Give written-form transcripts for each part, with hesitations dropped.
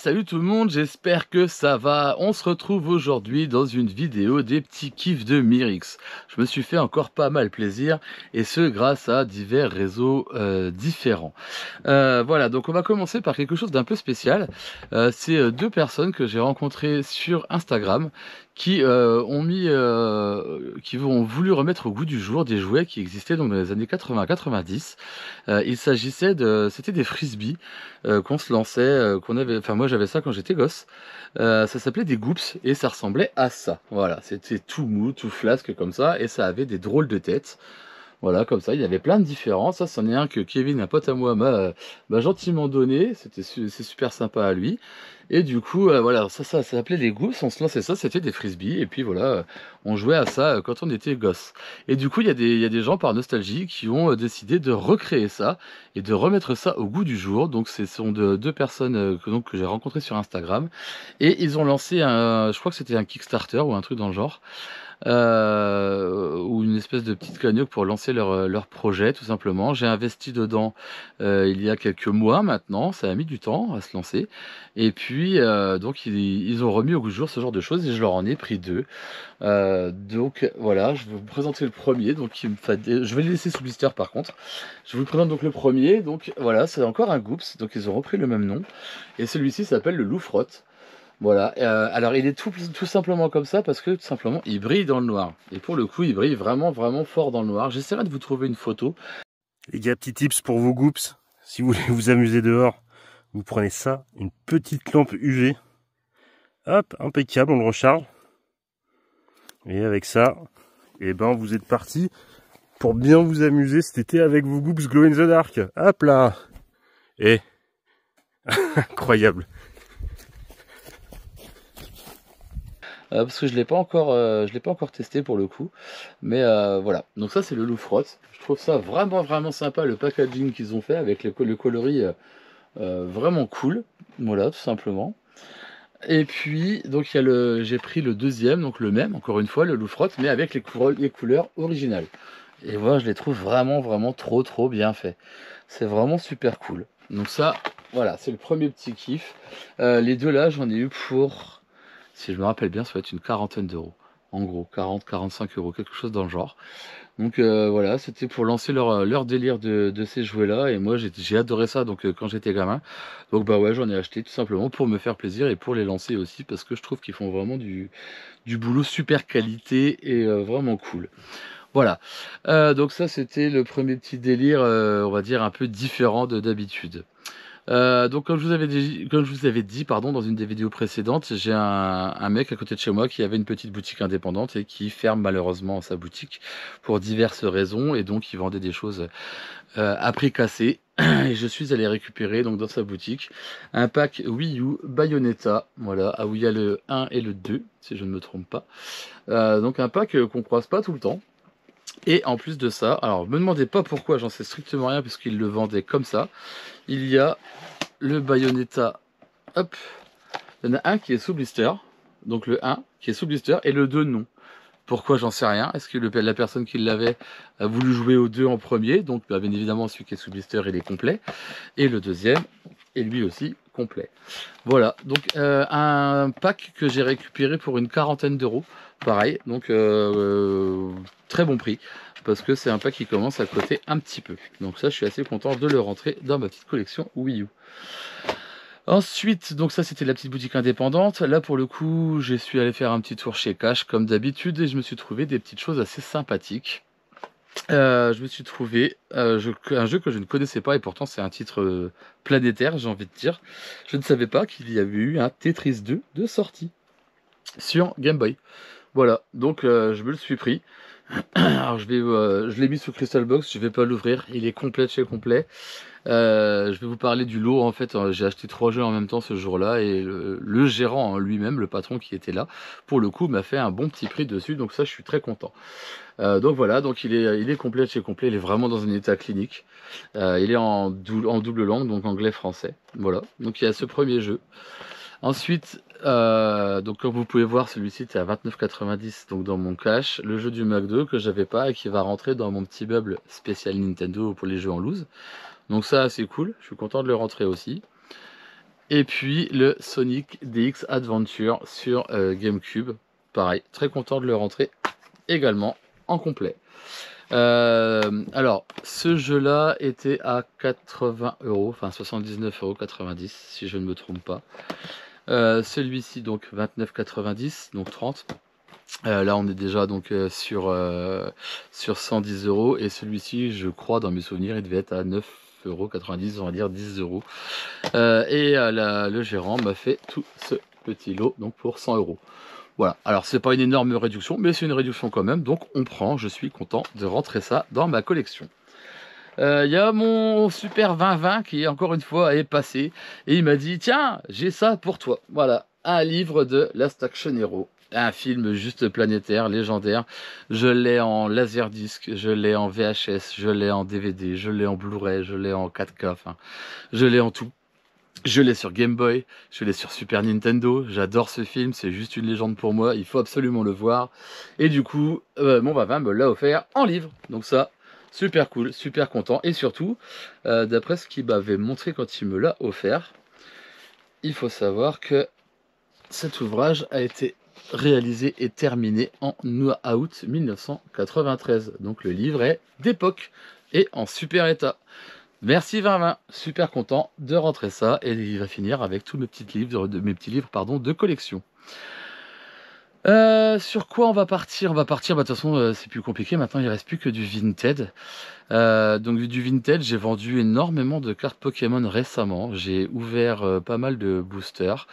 Salut tout le monde, j'espère que ça va. On se retrouve aujourd'hui dans une vidéo des petits kiffs de Mirix. Je me suis fait encore pas mal plaisir et ce grâce à divers réseaux différents. Voilà, donc on va commencer par quelque chose d'un peu spécial. C'est deux personnes que j'ai rencontrées sur Instagram qui qui ont voulu remettre au goût du jour des jouets qui existaient donc dans les années 80-90. Il s'agissait c'était des frisbees qu'on se lançait, enfin moi j'avais ça quand j'étais gosse. Ça s'appelait des Goops et ça ressemblait à ça. Voilà, c'était tout mou, tout flasque comme ça et ça avait des drôles de têtes. Voilà, comme ça, il y avait plein de différences. Ça, c'en est un que Kevin, un pote à moi, m'a gentiment donné. C'est super sympa à lui. Et du coup, voilà, ça s'appelait les gousses. On se lançait ça, c'était des frisbees. Et puis voilà, on jouait à ça quand on était gosse. Et du coup, il y a des gens par nostalgie qui ont décidé de recréer ça et de remettre ça au goût du jour. Donc, ce sont deux personnes que j'ai rencontrées sur Instagram. Et ils ont lancé je crois que c'était un Kickstarter ou un truc dans le genre. Ou une espèce de petite cagnotte pour lancer leur projet tout simplement. J'ai investi dedans il y a quelques mois maintenant, ça a mis du temps à se lancer. Et puis donc ils ont remis au goût du jour ce genre de choses et je leur en ai pris deux. Donc voilà, je vais vous présenter le premier. Donc je vais les laisser sous blister par contre. Je vous présente donc le premier. Donc voilà, c'est encore un Goops, donc ils ont repris le même nom. Et celui-ci s'appelle le Loup-Frotte. Voilà, alors il est tout simplement comme ça parce que tout simplement il brille dans le noir. Et pour le coup, il brille vraiment, vraiment fort dans le noir. J'essaierai de vous trouver une photo. Les gars, petit tips pour vos goops. Si vous voulez vous amuser dehors, vous prenez ça, une petite lampe UV. Hop, impeccable, on le recharge. Et avec ça, eh ben vous êtes parti pour bien vous amuser cet été avec vos goops glow in the dark. Hop là. Et incroyable. Parce que je l'ai pas encore testé pour le coup, mais voilà. Donc ça c'est le Loup-Frotte. Je trouve ça vraiment vraiment sympa le packaging qu'ils ont fait avec le coloris vraiment cool. Voilà tout simplement. Et puis donc j'ai pris le deuxième, donc le même encore une fois le Loup-Frotte, mais avec les couleurs originales. Et moi je les trouve vraiment vraiment trop bien fait. C'est vraiment super cool. Donc ça voilà c'est le premier petit kiff. Les deux là j'en ai eu pour, si je me rappelle bien, ça va être une quarantaine d'euros. En gros, 40-45 euros, quelque chose dans le genre. Donc voilà, c'était pour lancer leur délire de ces jouets-là. Et moi, j'ai adoré ça donc, quand j'étais gamin. Donc bah ouais, j'en ai acheté tout simplement pour me faire plaisir et pour les lancer aussi. Parce que je trouve qu'ils font vraiment du boulot super qualité et vraiment cool. Voilà. Donc ça, c'était le premier petit délire, on va dire, un peu différent de d'habitude. Donc comme je vous avais dit pardon, dans une des vidéos précédentes, j'ai un mec à côté de chez moi qui avait une petite boutique indépendante et qui ferme malheureusement sa boutique pour diverses raisons et donc il vendait des choses à prix cassé et je suis allé récupérer donc dans sa boutique un pack Wii U Bayonetta, voilà, où il y a le 1 et le 2 si je ne me trompe pas. Donc un pack qu'on croise pas tout le temps. Et en plus de ça, alors me demandez pas pourquoi, j'en sais strictement rien puisqu'il le vendait comme ça. Il y a le Bayonetta, hop, il y en a un qui est sous blister, donc le 1 qui est sous blister et le 2 non. Pourquoi, j'en sais rien. Est-ce que la personne qui l'avait a voulu jouer aux deux en premier? Donc bah, bien évidemment celui qui est sous blister il est complet. Et le deuxième est lui aussi complet. Voilà, donc un pack que j'ai récupéré pour une quarantaine d'euros. Pareil, donc très bon prix. Parce que c'est un pack qui commence à coter un petit peu. Donc ça je suis assez content de le rentrer dans ma petite collection Wii U. Ensuite, donc ça c'était la petite boutique indépendante. Là pour le coup, je suis allé faire un petit tour chez Cash comme d'habitude et je me suis trouvé des petites choses assez sympathiques. Je me suis trouvé un jeu que je ne connaissais pas et pourtant c'est un titre planétaire, j'ai envie de dire. Je ne savais pas qu'il y avait eu un Tetris 2 de sortie sur Game Boy. Voilà, donc je me le suis pris. Alors je l'ai mis sous Crystal Box, je vais pas l'ouvrir, il est complet de chez complet. Je vais vous parler du lot en fait, j'ai acheté 3 jeux en même temps ce jour-là et le gérant lui-même, le patron qui était là, pour le coup m'a fait un bon petit prix dessus, donc ça je suis très content. Donc voilà, donc il est complet de chez complet, il est vraiment dans un état clinique. Il est en double langue, donc anglais-français. Voilà, donc il y a ce premier jeu. Ensuite, donc comme vous pouvez voir, celui-ci était à 29,90 donc dans mon cash. Le jeu du McDo que j'avais pas et qui va rentrer dans mon petit meuble spécial Nintendo pour les jeux en loose. Donc ça c'est cool, je suis content de le rentrer aussi. Et puis le Sonic DX Adventure sur GameCube. Pareil, très content de le rentrer également en complet. Alors, ce jeu-là était à 80 €, enfin 79,90 € si je ne me trompe pas. Celui-ci donc 29,90 €, donc 30. Là on est déjà donc sur 110 € et celui-ci je crois dans mes souvenirs il devait être à 9,90 €, on va dire 10 €. Le gérant m'a fait tout ce petit lot donc pour 100 €. Voilà, alors c'est pas une énorme réduction, mais c'est une réduction quand même, donc on prend, je suis content de rentrer ça dans ma collection. Il y a mon super 2020 qui encore une fois est passé, et il m'a dit, tiens, j'ai ça pour toi. Voilà, un livre de Last Action Hero, un film juste planétaire, légendaire. Je l'ai en laserdisc, je l'ai en VHS, je l'ai en DVD, je l'ai en Blu-ray, je l'ai en 4K, enfin, je l'ai en tout. Je l'ai sur Game Boy, je l'ai sur Super Nintendo, j'adore ce film, c'est juste une légende pour moi, il faut absolument le voir. Et du coup, mon Vavin me l'a offert en livre, donc ça, super cool, super content. Et surtout, d'après ce qu'il m'avait montré quand il me l'a offert, il faut savoir que cet ouvrage a été réalisé et terminé en août 1993. Donc le livre est d'époque et en super état. Merci 2020, super content de rentrer ça et il va finir avec tous mes petits livres de collection. Sur quoi on va partir? On va partir, de toute façon c'est plus compliqué, maintenant il reste plus que du Vinted. Donc du Vinted, j'ai vendu énormément de cartes Pokémon récemment. J'ai ouvert pas mal de boosters.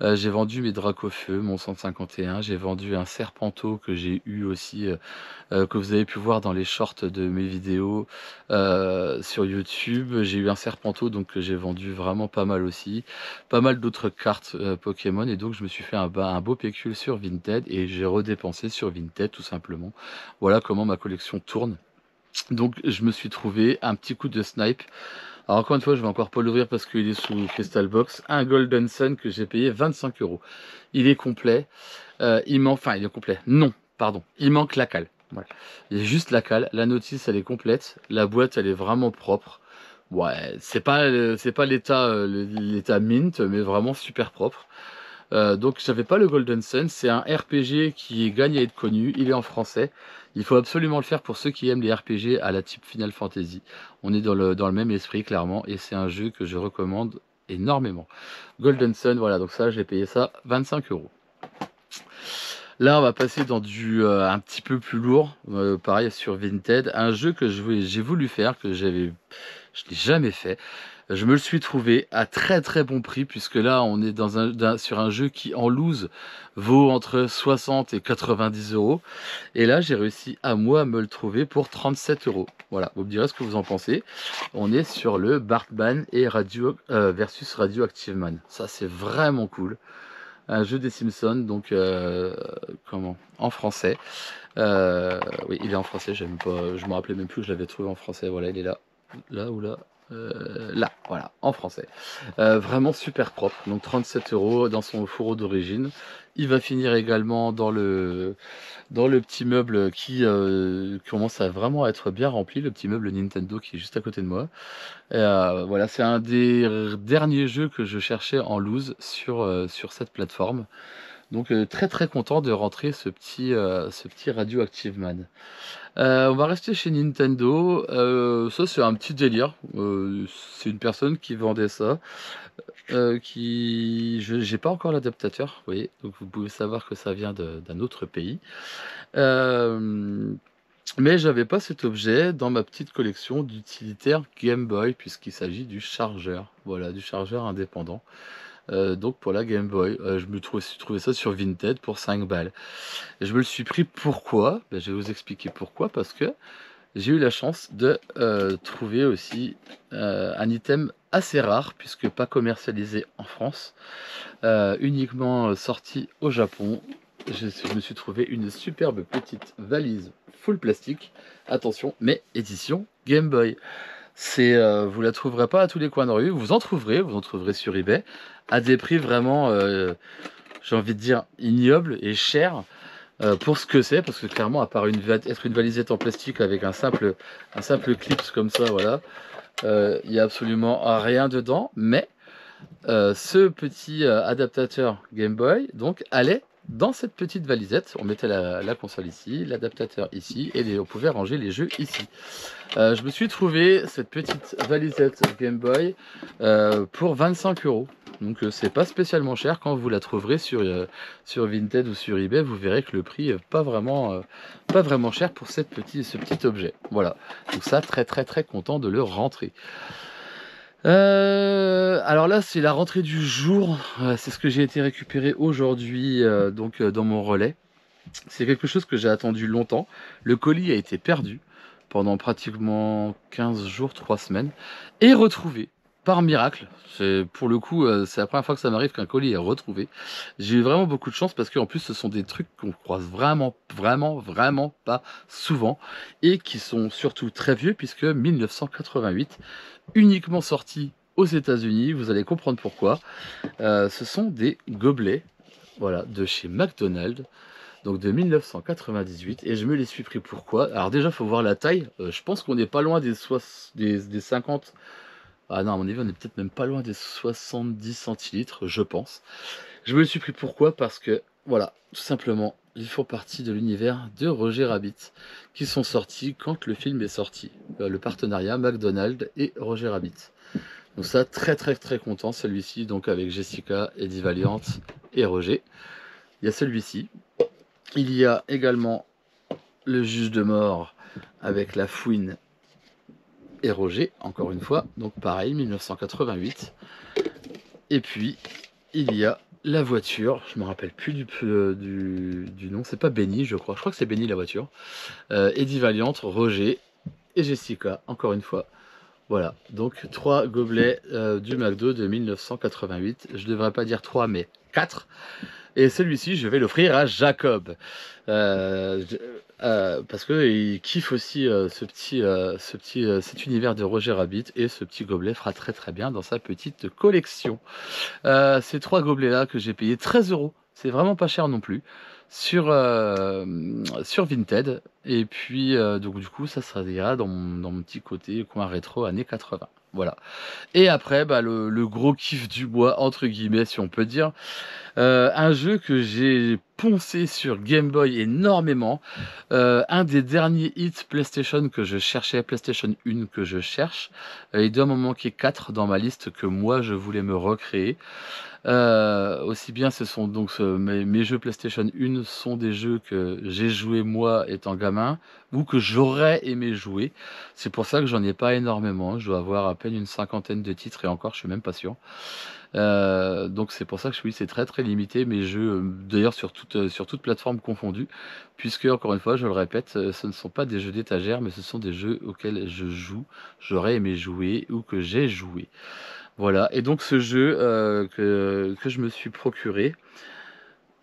J'ai vendu mes Dracofeu, mon 151. J'ai vendu un Serpenteau que j'ai eu aussi, que vous avez pu voir dans les shorts de mes vidéos sur YouTube. J'ai eu un Serpenteau donc que j'ai vendu vraiment pas mal aussi. Pas mal d'autres cartes Pokémon et donc je me suis fait un beau pécule sur Vinted et j'ai redépensé sur Vinted tout simplement. Voilà comment ma collection tourne. Donc je me suis trouvé un petit coup de snipe. Alors encore une fois, je vais encore pas l'ouvrir parce qu'il est sous Crystal Box. Un Golden Sun que j'ai payé 25 €. Il est complet. Il est complet. Non, pardon. Il manque la cale. Voilà. Il y a juste la cale. La notice, elle est complète. La boîte, elle est vraiment propre. Ouais, c'est pas l'état mint, mais vraiment super propre. Donc j'avais pas le Golden Sun, c'est un RPG qui gagne à être connu, il est en français. Il faut absolument le faire pour ceux qui aiment les RPG à la type Final Fantasy. On est dans le même esprit clairement et c'est un jeu que je recommande énormément. Golden Sun, voilà, donc ça j'ai payé ça 25 €. Là on va passer dans du un petit peu plus lourd, pareil sur Vinted, un jeu que j'ai voulu faire, je l'ai jamais fait. Je me le suis trouvé à très très bon prix puisque là on est sur un jeu qui en loose vaut entre 60 et 90 €. Et là j'ai réussi à me le trouver pour 37 €. Voilà, vous me direz ce que vous en pensez. On est sur le Bartman et versus Radioactive Man. Ça c'est vraiment cool. Un jeu des Simpsons, donc en français. Oui, il est en français, je me rappelais même plus que je l'avais trouvé en français. Voilà, il est là. Là ou là. Là, voilà, en français. Vraiment super propre, donc 37 € dans son fourreau d'origine. Il va finir également dans le petit meuble qui commence à vraiment être bien rempli, le petit meuble Nintendo qui est juste à côté de moi. Voilà, c'est un des derniers jeux que je cherchais en loose sur cette plateforme. Donc très très content de rentrer ce petit Radioactive Man. On va rester chez Nintendo. Ça c'est un petit délire. C'est une personne qui vendait ça. J'ai pas encore l'adaptateur, vous voyez, donc vous pouvez savoir que ça vient d'un autre pays. Mais j'avais pas cet objet dans ma petite collection d'utilitaires Game Boy puisqu'il s'agit du chargeur. Voilà, du chargeur indépendant. Donc pour la Game Boy, je me suis trouvé ça sur Vinted pour 5 balles. Et je me le suis pris pourquoi? Je vais vous expliquer pourquoi, parce que j'ai eu la chance de trouver aussi un item assez rare, puisque pas commercialisé en France, uniquement sorti au Japon. Je me suis trouvé une superbe petite valise full plastique, attention, mais édition Game Boy. Vous la trouverez pas à tous les coins de rue, vous en trouverez sur eBay, à des prix vraiment, j'ai envie de dire, ignobles et chers. Pour ce que c'est, parce que clairement, à part être une valisette en plastique avec un simple clip comme ça, voilà, il n'y a absolument rien dedans, mais ce petit adaptateur Game Boy donc allait dans cette petite valisette. On mettait la console ici, l'adaptateur ici, et on pouvait ranger les jeux ici. Je me suis trouvé cette petite valisette Game Boy pour 25 €. Donc c'est pas spécialement cher. Quand vous la trouverez sur Vinted ou sur eBay, vous verrez que le prix est pas vraiment cher pour ce petit objet. Voilà. Donc ça, très très très content de le rentrer. Alors là, c'est la rentrée du jour. C'est ce que j'ai été récupérer aujourd'hui donc dans mon relais. C'est quelque chose que j'ai attendu longtemps. Le colis a été perdu pendant pratiquement 15 jours, 3 semaines, et retrouvé par miracle. Pour le coup, c'est la première fois que ça m'arrive qu'un colis est retrouvé. J'ai eu vraiment beaucoup de chance parce qu'en plus, ce sont des trucs qu'on croise vraiment pas souvent et qui sont surtout très vieux puisque 1988, uniquement sorti aux États-Unis. Vous allez comprendre pourquoi. Ce sont des gobelets, voilà, de chez McDonald's. Donc de 1998, et je me les suis pris pourquoi. Alors déjà, il faut voir la taille. Je pense qu'on n'est pas loin des 50. Ah non, à mon avis, on est peut-être même pas loin des 70 centilitres, je pense. Je me les suis pris pourquoi? Parce que, voilà, tout simplement, ils font partie de l'univers de Roger Rabbit, qui sont sortis quand le film est sorti. Le partenariat McDonald's et Roger Rabbit. Donc ça, très très très content, celui-ci, donc avec Jessica, Eddie Valiant et Roger. Il y a celui-ci. Il y a également le juge de mort avec la fouine et Roger, encore une fois, donc pareil, 1988. Et puis, il y a la voiture, je me rappelle plus du nom, c'est pas Benny, je crois que c'est Benny la voiture. Eddie Valiant, Roger et Jessica, encore une fois. Voilà, donc 3 gobelets du McDo de 1988. Je devrais pas dire 3, mais 4. Et celui-ci, je vais l'offrir à Jacob. Parce qu'il kiffe aussi cet univers de Roger Rabbit. Et ce petit gobelet fera très très bien dans sa petite collection. Ces 3 gobelets-là que j'ai payé 13 €. C'est vraiment pas cher non plus. Sur Vinted. Et puis, donc du coup, ça ira dans mon petit côté coin rétro années 80. Voilà. Et après, bah, le gros kiff du bois, entre guillemets, si on peut dire. Un jeu que j'ai poncé sur Game Boy énormément. Un des derniers hits PlayStation que je cherchais, PlayStation 1 que je cherche. Il doit m'en manquer 4 dans ma liste que moi je voulais me recréer. Aussi bien ce sont donc mes jeux PlayStation 1 sont des jeux que j'ai joué moi étant gamin ou que j'aurais aimé jouer. C'est pour ça que j'en ai pas énormément. Je dois avoir à peine une 50aine de titres et encore je suis même pas sûr. Donc c'est pour ça que oui, c'est très très limité mes jeux, d'ailleurs sur toute plateforme confondue, puisque encore une fois, je le répète, ce ne sont pas des jeux d'étagère, mais ce sont des jeux auxquels je joue, j'aurais aimé jouer ou que j'ai joué. Voilà, et donc ce jeu que je me suis procuré,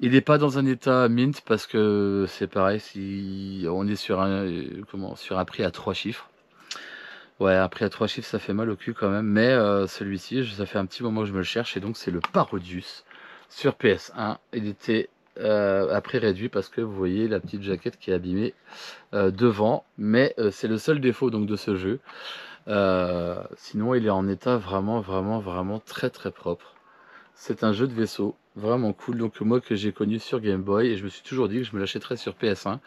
il n'est pas dans un état mint parce que c'est pareil, si on est sur un prix à 3 chiffres. Ouais, un prix à 3 chiffres, ça fait mal au cul quand même, mais celui-ci, ça fait un petit moment que je me le cherche, et donc c'est le Parodius sur PS1. Il était à prix réduit parce que vous voyez la petite jaquette qui est abîmée devant, mais c'est le seul défaut donc de ce jeu. Sinon, il est en état vraiment très très propre. C'est un jeu de vaisseau, vraiment cool, donc moi que j'ai connu sur Game Boy, et je me suis toujours dit que je me l'achèterais sur PS1.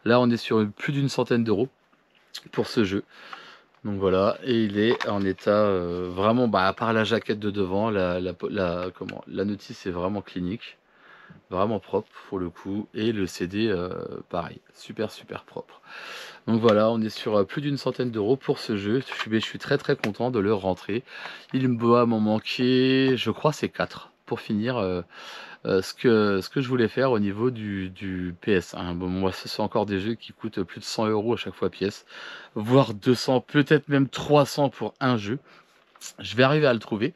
Là, on est sur plus d'une centaine d'euros pour ce jeu. Donc voilà, et il est en état vraiment, bah, à part la jaquette de devant, la notice est vraiment clinique, vraiment propre pour le coup, et le CD pareil, super propre. Donc voilà, on est sur plus d'une centaine d'euros pour ce jeu. Je suis très très content de le rentrer. Il me doit m'en manquer, je crois c'est 4 pour finir ce que je voulais faire au niveau du PS1. Bon, moi, ce sont encore des jeux qui coûtent plus de 100 € à chaque fois pièce, voire 200, peut-être même 300 pour un jeu. Je vais arriver à le trouver.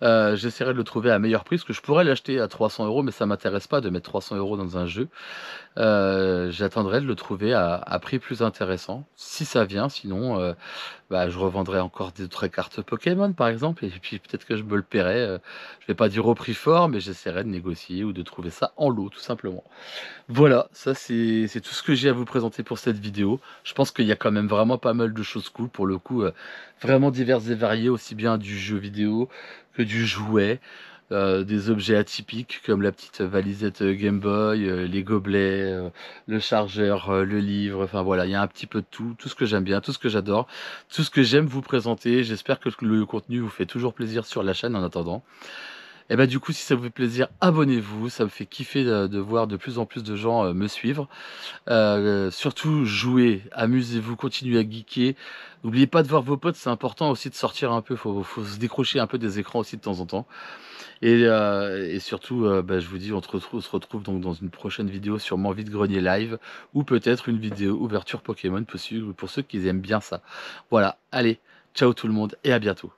J'essaierai de le trouver à meilleur prix, parce que je pourrais l'acheter à 300 €, mais ça m'intéresse pas de mettre 300 € dans un jeu. J'attendrai de le trouver à prix plus intéressant, si ça vient. Sinon, bah, je revendrai encore d'autres cartes Pokémon par exemple, et puis peut-être que je me le paierai. Je vais pas dire au prix fort, mais j'essaierai de négocier ou de trouver ça en lot, tout simplement. Voilà, ça c'est tout ce que j'ai à vous présenter pour cette vidéo. Je pense qu'il y a quand même vraiment pas mal de choses cool pour le coup, vraiment diverses et variées, aussi aussi bien du jeu vidéo que du jouet, des objets atypiques comme la petite valisette Game Boy, les gobelets, le chargeur, le livre, enfin voilà, il y a un petit peu de tout ce que j'aime bien, tout ce que j'adore, tout ce que j'aime vous présenter. J'espère que le contenu vous fait toujours plaisir sur la chaîne en attendant. Et bah du coup, si ça vous fait plaisir, abonnez-vous, ça me fait kiffer de voir de plus en plus de gens me suivre. Surtout jouez, amusez-vous, continuez à geeker. N'oubliez pas de voir vos potes, c'est important aussi de sortir un peu, faut se décrocher un peu des écrans aussi de temps en temps. Et surtout, bah, je vous dis, on se retrouve donc dans une prochaine vidéo sur mon vide-grenier live, ou peut-être une vidéo ouverture Pokémon pour ceux qui aiment bien ça. Voilà, allez, ciao tout le monde et à bientôt.